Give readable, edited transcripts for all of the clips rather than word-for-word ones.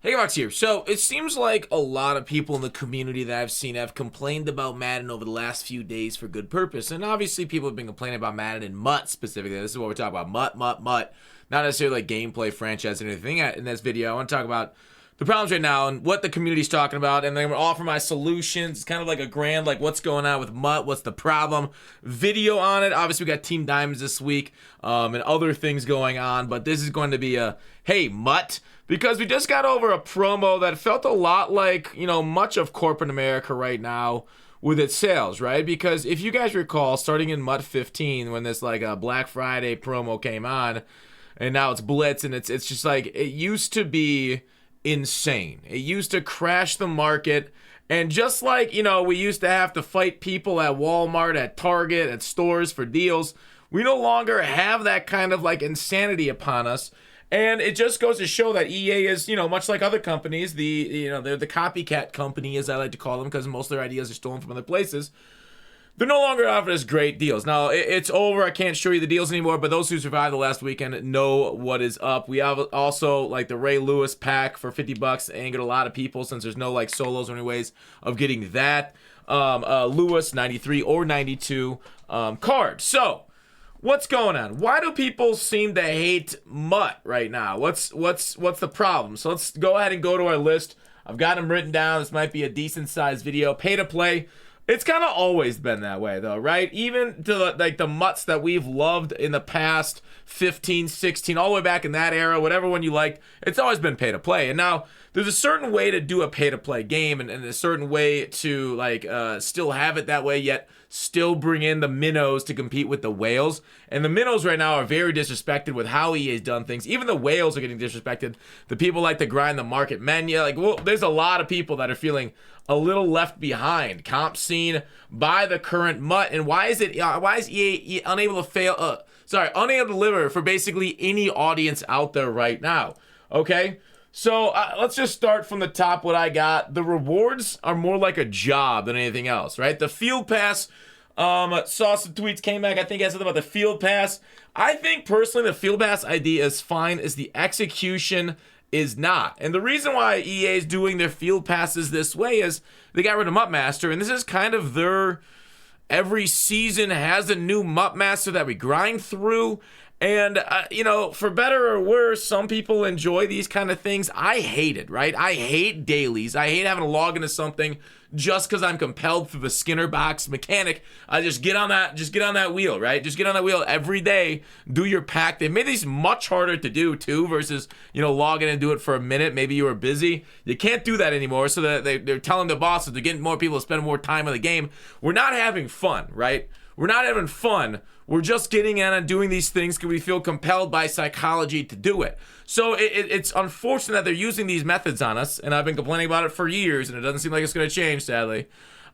Hey, Rox here. So it seems like a lot of people in the community that I've seen have complained about Madden over the last few days for good purpose. And obviously people have been complaining about Madden and MUT specifically. This is what we're talking about. MUT. Not necessarily like gameplay, franchise, or anything in this video. I want to talk about the problems right now and what the community's talking about, and then I'm going to offer my solutions. It's kind of like a grand, like, what's going on with MUT, what's the problem, video on it. Obviously, we got Team Diamonds this week and other things going on, but this is going to be a, hey, MUT, because we just got over a promo that felt a lot like, you know, much of corporate America right now with its sales, right? Because if you guys recall, starting in MUT 15, when this, like, a Black Friday promo came on, and now it's Blitz, and it's just like, it used to be insane. It used to crash the market, and just like, you know, we used to have to fight people at Walmart, at Target, at stores for deals, we no longer have that kind of like insanity upon us. And it just goes to show that EA is, you know, much like other companies, they're the copycat company, as I like to call them, because most of their ideas are stolen from other places. They're no longer offering us great deals. Now, it's over. I can't show you the deals anymore, but those who survived the last weekend know what is up. We have also, like, the Ray Lewis pack for $50. Angered a lot of people since there's no, like, solos or any ways of getting that. Lewis, 93 or 92 card. So, what's going on? Why do people seem to hate MUT right now? What's the problem? So, let's go ahead and go to our list. I've got them written down. This might be a decent-sized video. Pay to play. It's kind of always been that way, though, right? Even to like the MUTs that we've loved in the past, 15, 16, all the way back in that era, whatever one you liked, it's always been pay to play. And now there's a certain way to do a pay to play game, and a certain way to like still have it that way, yet still bring in the minnows to compete with the whales. And the minnows right now are very disrespected with how EA's done things. Even the whales are getting disrespected. The people like to grind the market menu. Like, well, there's a lot of people that are feeling a little left behind, comp seen by the current MUT. And why is EA unable to unable to deliver for basically any audience out there right now? Okay, so let's just start from the top. What I got, the rewards are more like a job than anything else, right? The field pass, saw some tweets, came back, I think had something about the field pass. I think personally the field pass idea is fine, as the execution is not. And the reason why EA is doing their field passes this way is they got rid of MUT Master, and this is kind of their, every season has a new MUT Master that we grind through. And, you know, for better or worse, some people enjoy these kind of things. I hate it, right? I hate dailies. I hate having to log into something just because I'm compelled through the Skinner box mechanic. I just get on that wheel, right? Just get on that wheel every day, do your pack. They made these much harder to do too, versus, you know, log in and do it for a minute. Maybe you were busy. You can't do that anymore. So that they're telling the bosses to get more people to spend more time on the game. We're not having fun, right? We're not having fun. We're just getting in and doing these things because we feel compelled by psychology to do it. So it's unfortunate that they're using these methods on us, and I've been complaining about it for years, and it doesn't seem like it's going to change, sadly.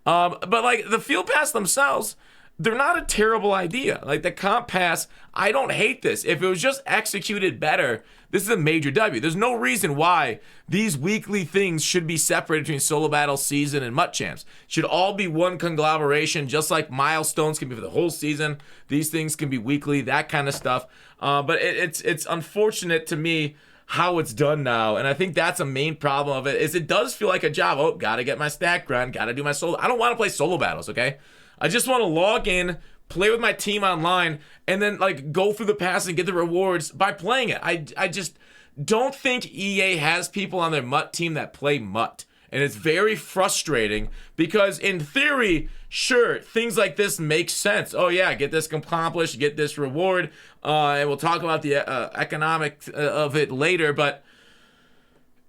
But like the field pass themselves, they're not a terrible idea. Like the comp pass, I don't hate this. If it was just executed better, this is a major W. There's no reason why these weekly things should be separated between solo battle, season, and MUT champs. Should all be one conglomeration, just like milestones can be for the whole season. These things can be weekly, that kind of stuff. But it's unfortunate to me how it's done now, and I think that's a main problem of it, is it does feel like a job. Oh, gotta get my stack grind, gotta do my solo. I don't want to play solo battles, okay? I just want to log in, play with my team online, and then like go through the pass and get the rewards by playing it. I just don't think EA has people on their MUT team that play MUT. And it's very frustrating because in theory, sure, things like this make sense. Oh yeah, get this accomplished, get this reward, and we'll talk about the economics of it later, but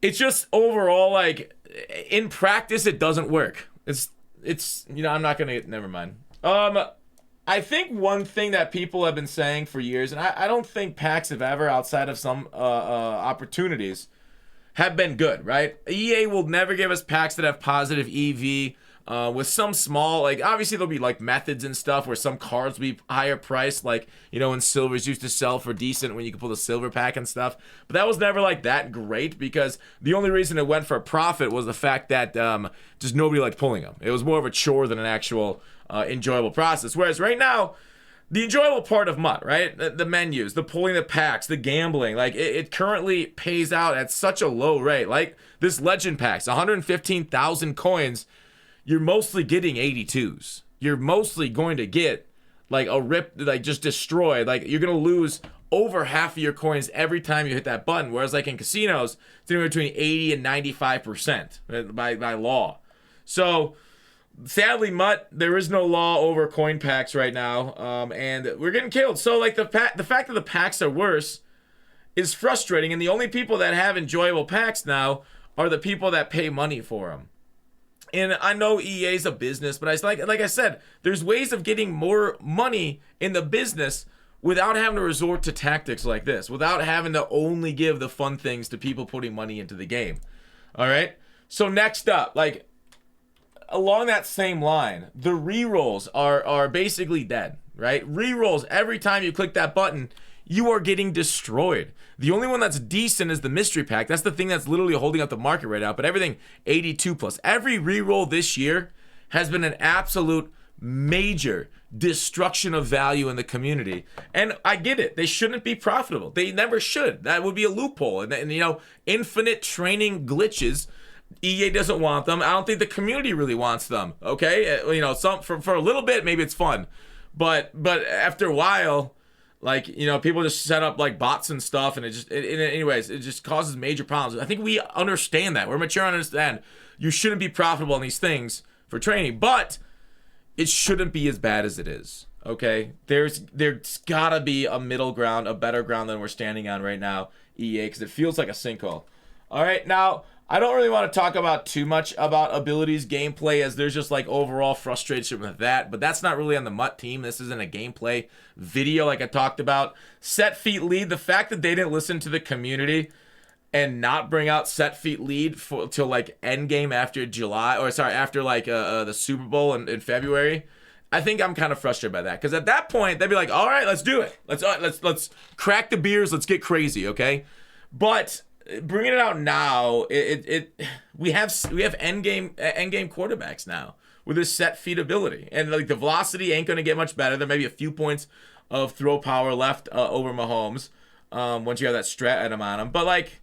it's just overall, like, in practice, it doesn't work. It's you know, I'm not gonna, never mind. I think one thing that people have been saying for years, and I don't think packs have ever, outside of some opportunities, have been good, right? EA will never give us packs that have positive EV, with some small, like, obviously there'll be like methods and stuff where some cards will be higher priced, like, you know, when silvers used to sell for decent when you could pull the silver pack and stuff. But that was never like that great, because the only reason it went for a profit was the fact that just nobody liked pulling them. It was more of a chore than an actual enjoyable process. Whereas right now, the enjoyable part of MUT, right? The menus, the pulling the packs, the gambling, like it currently pays out at such a low rate. Like this legend packs, 115,000 coins, you're mostly getting 82s. You're mostly going to get like a rip, like just destroyed. Like you're going to lose over half of your coins every time you hit that button. Whereas like in casinos, it's anywhere between 80 and 95% by law. So sadly, MUT, there is no law over coin packs right now, and we're getting killed. So, like, the fact that the packs are worse is frustrating, and the only people that have enjoyable packs now are the people that pay money for them. And I know EA's a business, but like I said, there's ways of getting more money in the business without having to resort to tactics like this, without having to only give the fun things to people putting money into the game. All right? So, next up, like, along that same line, the rerolls are basically dead, right? Rerolls, every time you click that button, you are getting destroyed. The only one that's decent is the mystery pack. That's the thing that's literally holding up the market right now, but everything 82 plus. Every reroll this year has been an absolute major destruction of value in the community. And I get it. They shouldn't be profitable. They never should. That would be a loophole. And you know, infinite training glitches, EA doesn't want them. I don't think the community really wants them. Okay, you know, for a little bit maybe it's fun, but after a while, like, you know, people just set up like bots and stuff, and anyways, it just causes major problems. I think we understand that. We're mature and understand you shouldn't be profitable in these things for training, but it shouldn't be as bad as it is. Okay, there's gotta be a middle ground, a better ground than we're standing on right now, EA, because it feels like a sinkhole. All right, now, I don't really want to talk about too much about abilities gameplay, as there's just like overall frustration with that, but that's not really on the MUT team. This isn't a gameplay video like I talked about. Set feet lead, the fact that they didn't listen to the community and not bring out set feet lead till like end game after after like the Super Bowl in February. I think I'm kind of frustrated by that, because at that point they'd be like, all right, let's do it. Let's crack the beers. Let's get crazy. Okay. But bringing it out now, we have end game quarterbacks now with this set feet ability, and like the velocity ain't going to get much better. There may be a few points of throw power left over Mahomes once you have that strat item on him, but like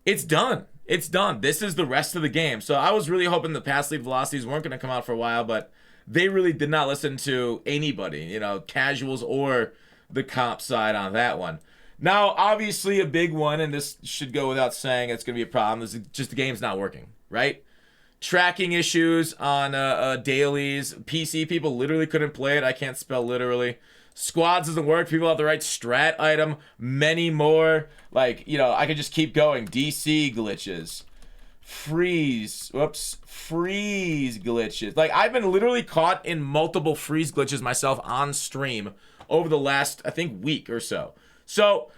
it's done. It's done. This is the rest of the game. So I was really hoping the pass lead velocities weren't going to come out for a while, but they really did not listen to anybody, you know, casuals or the comp side on that one. Now, obviously, a big one, and this should go without saying, it's going to be a problem, is just the game's not working, right? Tracking issues on dailies. PC people literally couldn't play it. I can't spell literally. Squads doesn't work. People have the right strat item. Many more. Like, you know, I could just keep going. DC glitches. Freeze glitches. Like, I've been literally caught in multiple freeze glitches myself on stream over the last, I think, week or so. So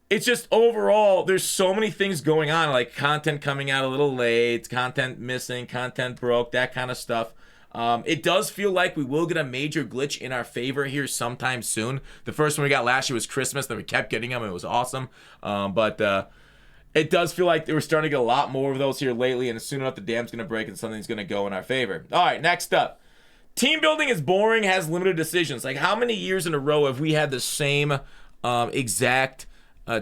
it's just overall, there's so many things going on, like content coming out a little late, content missing, content broke, that kind of stuff. It does feel like we will get a major glitch in our favor here sometime soon. The first one we got last year was Christmas, then we kept getting them. It was awesome. But it does feel like we're starting to get a lot more of those here lately, and soon enough the dam's going to break and something's going to go in our favor. All right, next up. Team building is boring, has limited decisions. Like, how many years in a row have we had the same exact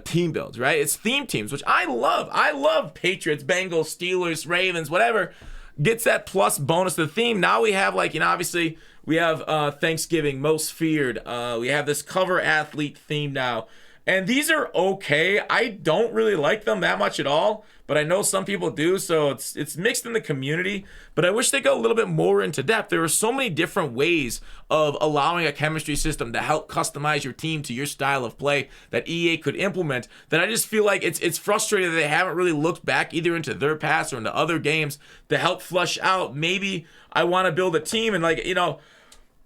team builds, right? It's theme teams, which I love. I love Patriots, Bengals, Steelers, Ravens, whatever gets that plus bonus to the theme. Now we have, like, you know, obviously we have Thanksgiving, Most Feared. We have this cover athlete theme now. And these are okay. I don't really like them that much at all, but I know some people do, so it's mixed in the community. But I wish they go a little bit more into depth. There are so many different ways of allowing a chemistry system to help customize your team to your style of play that EA could implement, that I just feel like it's frustrating that they haven't really looked back either into their past or into other games to help flush out. Maybe I want to build a team, and, like, you know,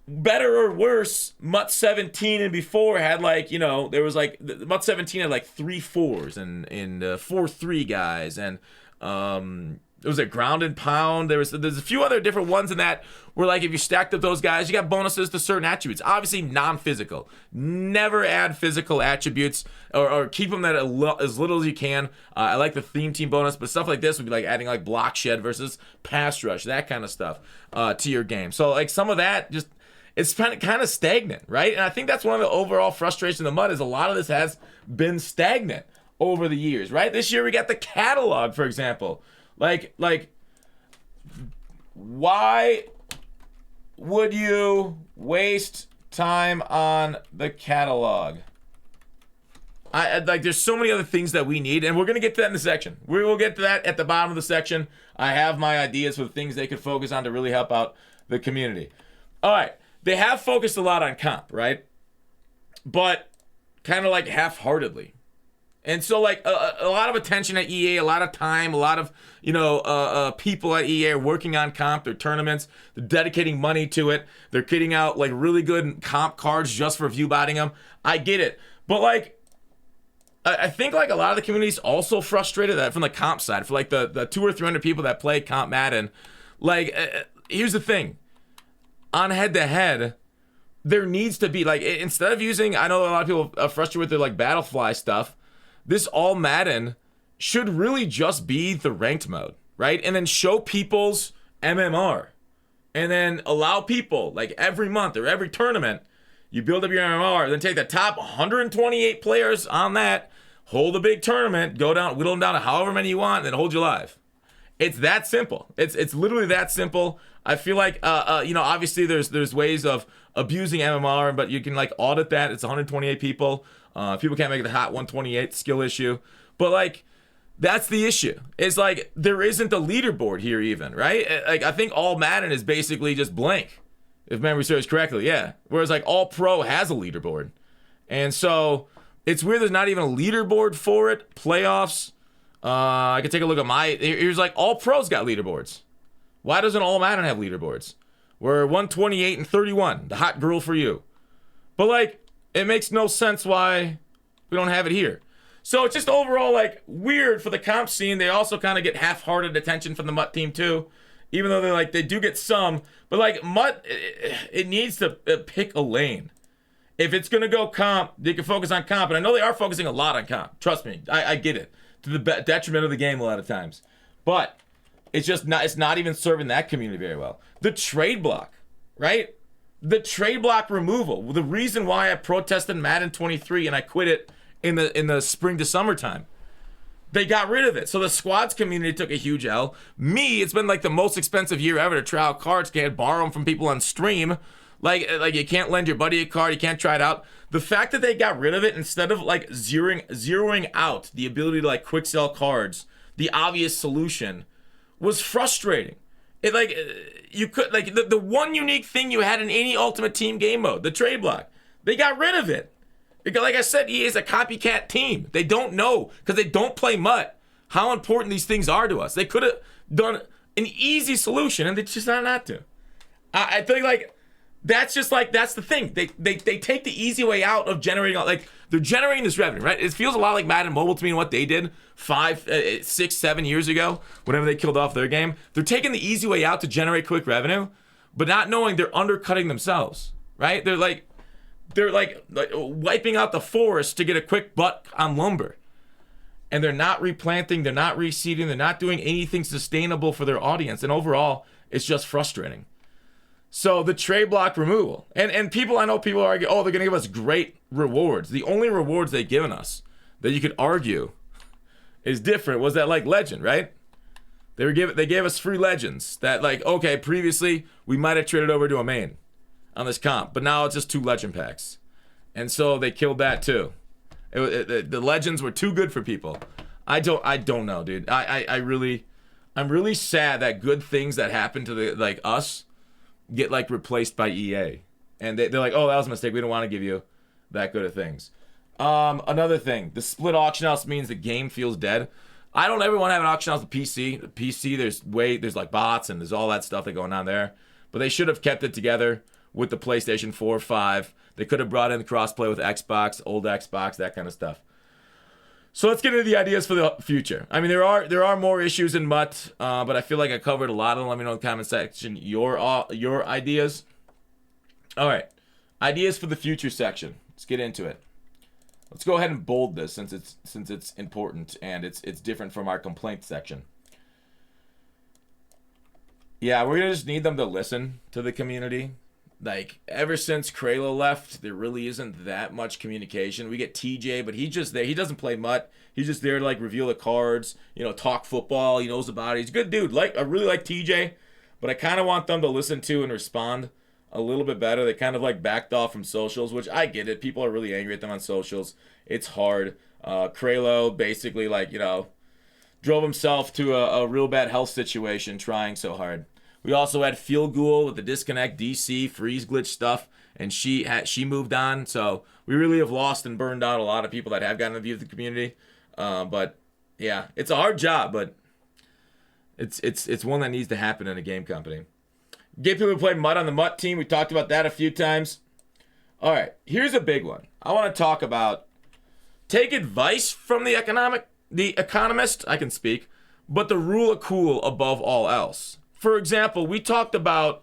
better or worse, MUT 17 and before had, like, you know, there was like MUT 17 had like 3-4s and 4-3 guys, and it was a ground and pound. There's a few other different ones in that where, like, if you stacked up those guys, you got bonuses to certain attributes. Obviously non-physical. Never add physical attributes, or keep them at as little as you can. I like the theme team bonus, but stuff like this would be like adding like block shed versus pass rush, that kind of stuff to your game. So, like, some of that just, it's kind of stagnant, right? And I think that's one of the overall frustrations of the MUT is a lot of this has been stagnant over the years, right? This year we got the catalog, for example. Like, why would you waste time on the catalog? I like, there's so many other things that we need, and we're going to get to that in the section. We will get to that at the bottom of the section. I have my ideas for the things they could focus on to really help out the community. All right. They have focused a lot on comp, right? But kind of like half-heartedly. And so, like, a lot of attention at EA, a lot of time, a lot of, people at EA are working on comp, their tournaments, they're dedicating money to it. They're getting out, like, really good comp cards just for view botting them. I get it. But, like, I think, like, a lot of the community's also frustrated that from the comp side, for, like, the 200 or 300 people that play comp Madden. Like, here's the thing. On head-to-head, there needs to be, like, instead of using, I know a lot of people are frustrated with their, like, Battlefly stuff, this all Madden should really just be the ranked mode, right? And then show people's MMR. And then allow people, like, every month or every tournament, you build up your MMR, then take the top 128 players on that, hold a big tournament, go down, whittle them down to however many you want, and then hold you live. It's that simple. It's literally that simple. I feel like, obviously there's ways of abusing MMR, but you can, like, audit that. It's 128 people. People can't make it the hot 128 skill issue. But, like, that's the issue. It's like there isn't a leaderboard here even, right? Like, I think all Madden is basically just blank, if memory serves correctly, yeah. Whereas, like, all Pro has a leaderboard. And so it's weird there's not even a leaderboard for it. Playoffs. I can take a look at here's, like, all Pros got leaderboards. Why doesn't all Madden have leaderboards? We're 128 and 31, the hot girl for you. But, like, it makes no sense why we don't have it here. So it's just overall, like, weird for the comp scene. They also kind of get half-hearted attention from the MUT team too, even though they do get some. But, like, MUT, it needs to pick a lane. If it's gonna go comp, they can focus on comp, and I know they are focusing a lot on comp. Trust me, I get it, to the detriment of the game a lot of times. But it's just not. It's not even serving that community very well. The trade block, right? The trade block removal. The reason why I protested Madden 23 and I quit it in the spring to summertime. They got rid of it. So the squads community took a huge L. Me, it's been like the most expensive year ever to try out cards. Can't borrow them from people on stream. Like you can't lend your buddy a card. You can't try it out. The fact that they got rid of it instead of, like, zeroing out the ability to, like, quick sell cards, the obvious solution, was frustrating. It, like, you could, like, the one unique thing you had in any Ultimate Team game mode, the trade block, they got rid of it. Because, like I said, EA is a copycat team. They don't know, because they don't play MUT, how important these things are to us. They could have done an easy solution, and they just not to. I think, like, that's just, like, that's the thing. They take the easy way out of generating, like, they're generating this revenue, right? It feels a lot like Madden Mobile to me and what they did 5, 6, 7 years ago, whenever they killed off their game. They're taking the easy way out to generate quick revenue, but not knowing they're undercutting themselves, right? They're like wiping out the forest to get a quick buck on lumber. And they're not replanting, they're not reseeding, they're not doing anything sustainable for their audience. And overall, it's just frustrating. So the trade block removal. And people, I know people argue, oh, they're going to give us great rewards. The only rewards they've given us that you could argue is different was that, like, legend, right? They gave us free legends that, like, okay, previously we might have traded over to a main on this comp, but now it's just 2 legend packs. And so they killed that too. The legends were too good for people. I don't know, dude. I'm really sad that good things that happen to the, like, us get, like, replaced by EA. And they're like, oh, that was a mistake. We don't want to give you that good of things. Another thing, the split auction house means the game feels dead. I don't ever want to have an auction house with PC. The PC, there's like bots and there's all that stuff that going on there. But they should have kept it together with the PlayStation 4 or 5. They could have brought in the crossplay with Xbox, old Xbox, that kind of stuff. So let's get into the ideas for the future. I mean, there are more issues in MUT, but I feel like I covered a lot of them. Let me know in the comment section your ideas. All right, ideas for the future section. Let's get into it. Let's go ahead and bold this since it's important and it's different from our complaint section. Yeah, we're gonna just need them to listen to the community. Like, ever since Kralo left, there really isn't that much communication. We get TJ, but he's just there. He doesn't play MUT. He's just there to, like, reveal the cards, you know, talk football. He knows about it. He's a good dude. Like, I really like TJ, but I kind of want them to listen to and respond a little bit better. They kind of, like, backed off from socials, which I get it. People are really angry at them on socials. It's hard. Kralo basically, like, you know, drove himself to a real bad health situation trying so hard. We also had Field Ghoul with the disconnect, DC, freeze glitch stuff, and she moved on. So we really have lost and burned out a lot of people that have gotten the view of the community. But yeah, it's a hard job, but it's one that needs to happen in a game company. Get people who play MUT on the MUT team. We talked about that a few times. All right, here's a big one. I want to talk about take advice from the economist. I can speak, but the rule of cool above all else. For example, we talked about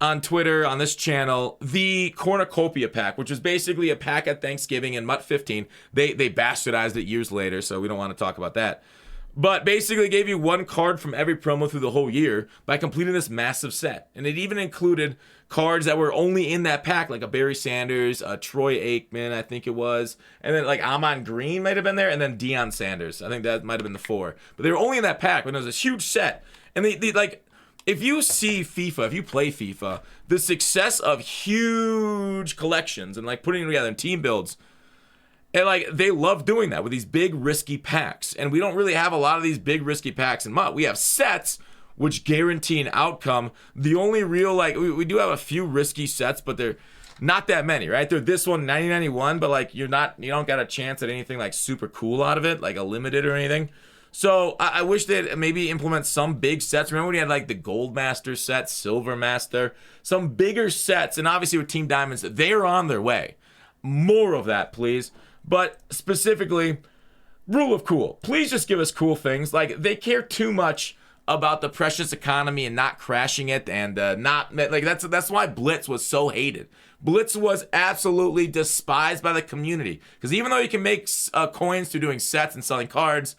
on Twitter, on this channel, the cornucopia pack, which was basically a pack at Thanksgiving in MUT 15. They bastardized it years later, so we don't want to talk about that. But basically gave you one card from every promo through the whole year by completing this massive set. And it even included cards that were only in that pack, like a Barry Sanders, a Troy Aikman, I think it was. And then like Amon Green might have been there, and then Deion Sanders. I think that might have been the 4. But they were only in that pack when it was this huge set. And they like, if you see FIFA, if you play FIFA, the success of huge collections and like putting them together in team builds, and like they love doing that with these big risky packs. And we don't really have a lot of these big risky packs in MUT. We have sets which guarantee an outcome. The only real, like, we do have a few risky sets, but they're not that many, right? They're this one, 9091, but like you don't got a chance at anything like super cool out of it, like a limited or anything. So I wish they'd maybe implement some big sets. Remember when you had like the Gold Master set, Silver Master, some bigger sets, and obviously with Team Diamonds, they're on their way. More of that, please. But specifically, rule of cool. Please just give us cool things. Like, they care too much about the precious economy and not crashing it, and not like that's why Blitz was so hated. Blitz was absolutely despised by the community because even though you can make coins through doing sets and selling cards,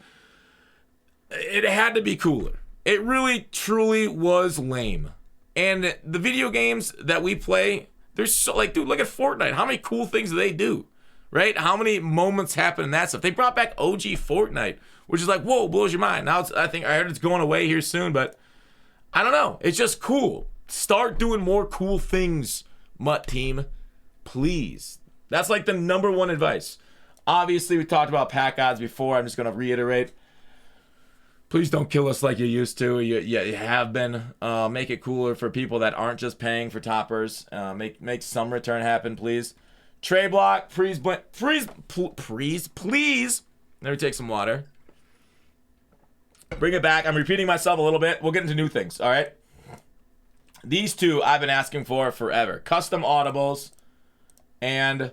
it had to be cooler. It really, truly was lame. And the video games that we play, they're so, like, dude, look at Fortnite. How many cool things do they do? Right? How many moments happen in that stuff? They brought back OG Fortnite, which is like, whoa, blows your mind. Now I heard it's going away here soon, but I don't know. It's just cool. Start doing more cool things, MUT team. Please. That's like the number one advice. Obviously, we talked about pack odds before. I'm just going to reiterate. Please don't kill us like you used to. You have been. Make it cooler for people that aren't just paying for toppers. Make some return happen, please. Tray block, please. Let me take some water. Bring it back. I'm repeating myself a little bit. We'll get into new things, all right? These two I've been asking for forever. Custom audibles and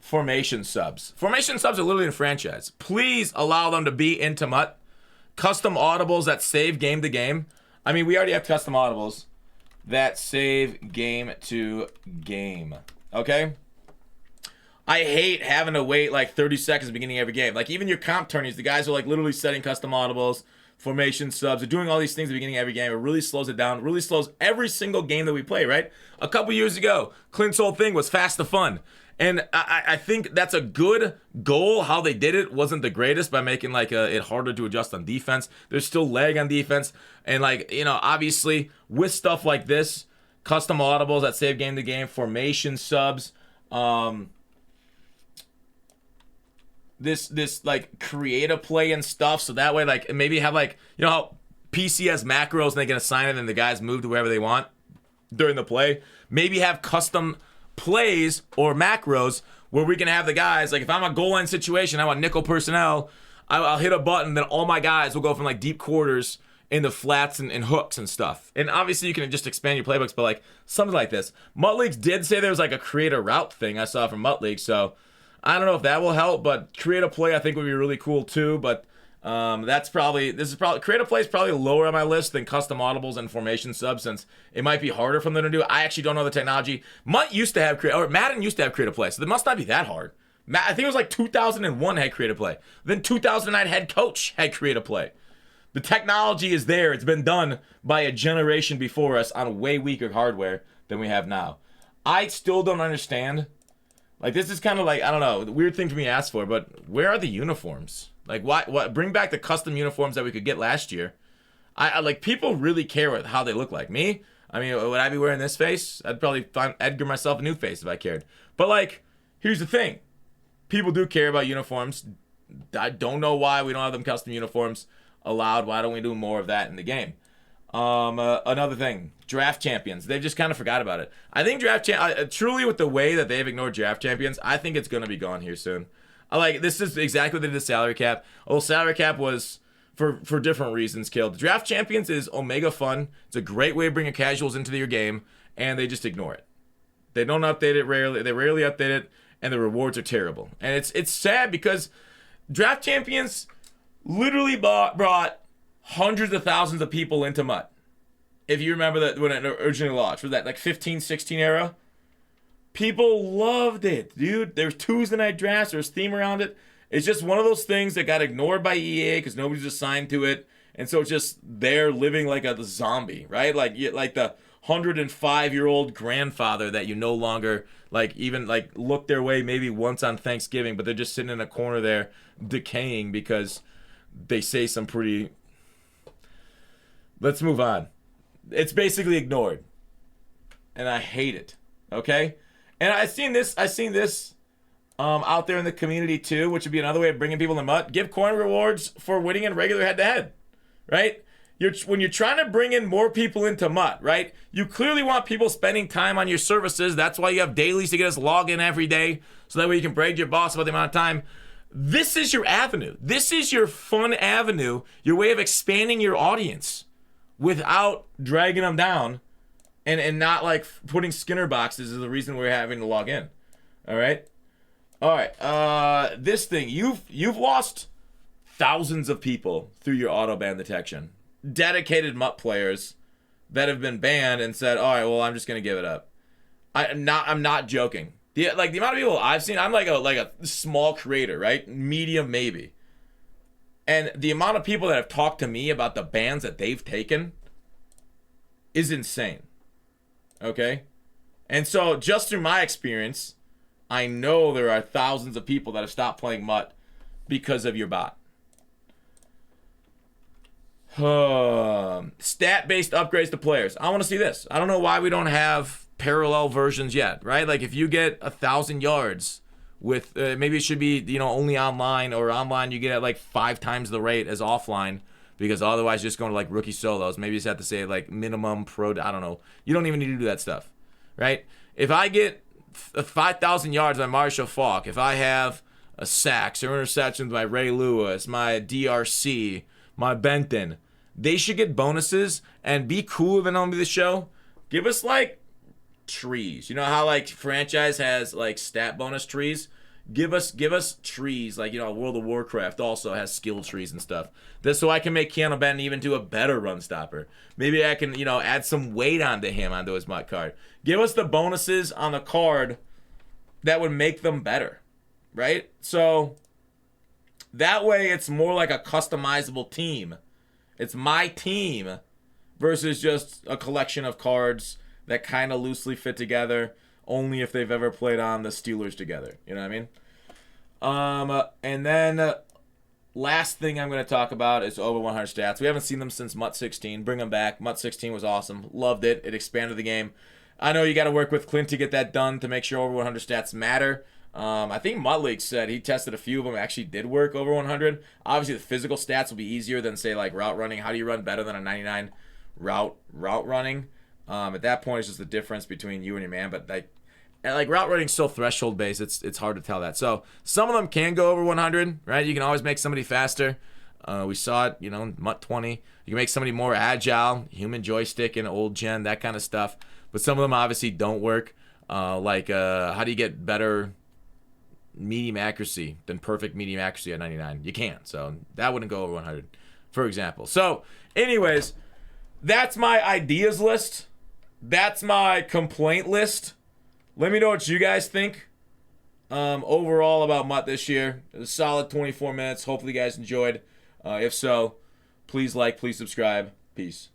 formation subs. Formation subs are literally in franchise. Please allow them to be into MUT. Custom audibles that save game to game. I mean, we already have custom audibles that save game to game. Okay? I hate having to wait like 30 seconds at the beginning of every game. Like even your comp tourneys, the guys are like literally setting custom audibles, formation subs, they're doing all these things at the beginning of every game. It really slows it down. It really slows every single game that we play, right? A couple years ago, Clint's whole thing was fast to fun. And I think that's a good goal. How they did it wasn't the greatest by making like it harder to adjust on defense. There's still lag on defense. And like, you know, obviously with stuff like this, custom audibles that save game to game, formation subs, this like create a play and stuff. So that way, like maybe have like, you know how PC has macros and they can assign it and the guys move to wherever they want during the play. Maybe have custom plays or macros where we can have the guys, like if I'm a goal line situation, I want nickel personnel, I'll hit a button, then all my guys will go from like deep quarters into flats and hooks and stuff. And obviously you can just expand your playbooks, but like something like this. MUT Leagues did say there was like a create a route thing I saw from MUT League, so I don't know if that will help, but create a play I think would be really cool too. But this is probably create a play is probably lower on my list than custom audibles and formation subs, since it might be harder for them to do. I actually don't know the technology. MUT used to have Madden used to have create a play, so it must not be that hard. I think it was like 2001 had create a play. Then 2009 head coach had create a play. The technology is there. It's been done by a generation before us on way weaker hardware than we have now. I still don't understand. Like, this is kind of like, I don't know, the weird thing for me to ask for, but where are the uniforms? Like, what? Bring back the custom uniforms that we could get last year. I like, people really care what, how they look like. Me? I mean, would I be wearing this face? I'd probably find Edgar myself a new face if I cared. But, like, here's the thing. People do care about uniforms. I don't know why we don't have them custom uniforms allowed. Why don't we do more of that in the game? Another thing, draft champions. They've just kind of forgot about it. I think truly with the way that they've ignored draft champions, I think it's going to be gone here soon. This is exactly what they did the salary cap. Salary cap was for different reasons killed. Draft champions is omega fun. It's a great way of bringing casuals into your game, and they just ignore it. They don't update it rarely. They rarely update it, and the rewards are terrible. And it's sad because draft champions literally brought hundreds of thousands of people into MUT. If you remember that when it originally launched, was that like 15, 16 era? People loved it, dude. There's Tuesday night drafts. There's theme around it. It's just one of those things that got ignored by EA because nobody's assigned to it. And so it's just they're living like a zombie, right? Like the 105-year-old grandfather that you no longer even look their way maybe once on Thanksgiving, but they're just sitting in a corner there decaying because they say some pretty... Let's move on. It's basically ignored. And I hate it. Okay? And I've seen this out there in the community too, which would be another way of bringing people to MUT. Give coin rewards for winning in regular head-to-head. Right? When you're trying to bring in more people into MUT, right? You clearly want people spending time on your services. That's why you have dailies to get us log in every day. So that way you can brag to your boss about the amount of time. This is your avenue. This is your fun avenue. Your way of expanding your audience without dragging them down and not like putting Skinner boxes is the reason we're having to log in. All right. This thing, you've lost thousands of people through your auto ban detection. Dedicated MUT players that have been banned and said, all right, well, I'm just going to give it up. I'm not joking. The amount of people I've seen, I'm like a small creator, right? Medium maybe. And the amount of people that have talked to me about the bans that they've taken is insane. Okay? And so just through my experience, I know there are thousands of people that have stopped playing MUT because of your bot. Stat-based upgrades to players. I want to see this. I don't know why we don't have parallel versions yet, right? Like if you get 1,000 yards with maybe it should be only online, or online you get at like 5 times the rate as offline, because otherwise you're just going to like rookie solos. Maybe you just have to say like minimum pro. I don't know. You don't even need to do that stuff, right? If I get 5,000 yards by Marshall Faulk, if I have a sacks or interceptions by Ray Lewis, my DRC, my Benton, they should get bonuses and be cooler than on the show. Give us like trees. You know how like franchise has like stat bonus trees? Give us trees like World of Warcraft also has skill trees and stuff. This so I can make Keanu Benton even to a better run stopper. Maybe I can add some weight onto his MUT card. Give us the bonuses on the card that would make them better, right? So that way it's more like a customizable team. It's my team versus just a collection of cards that kind of loosely fit together only if they've ever played on the Steelers together. You know what I mean? And then last thing I'm going to talk about is over 100 stats. We haven't seen them since MUT 16. Bring them back. MUT 16 was awesome. Loved it. It expanded the game. I know you got to work with Clint to get that done to make sure over 100 stats matter. I think MUT League said he tested a few of them, actually did work over 100. Obviously, the physical stats will be easier than, say, like route running. How do you run better than a 99 route running? At that point, it's just the difference between you and your man. But like route running is so threshold based, it's hard to tell that. So some of them can go over 100, right? You can always make somebody faster. We saw it, MUT 20. You can make somebody more agile, human joystick and old gen, that kind of stuff. But some of them obviously don't work. How do you get better medium accuracy than perfect medium accuracy at 99? You can't. So that wouldn't go over 100, for example. So anyways, that's my ideas list. That's my complaint list. Let me know what you guys think overall about MUT this year. It was a solid 24 minutes. Hopefully you guys enjoyed. If so, Please like, please subscribe. Peace.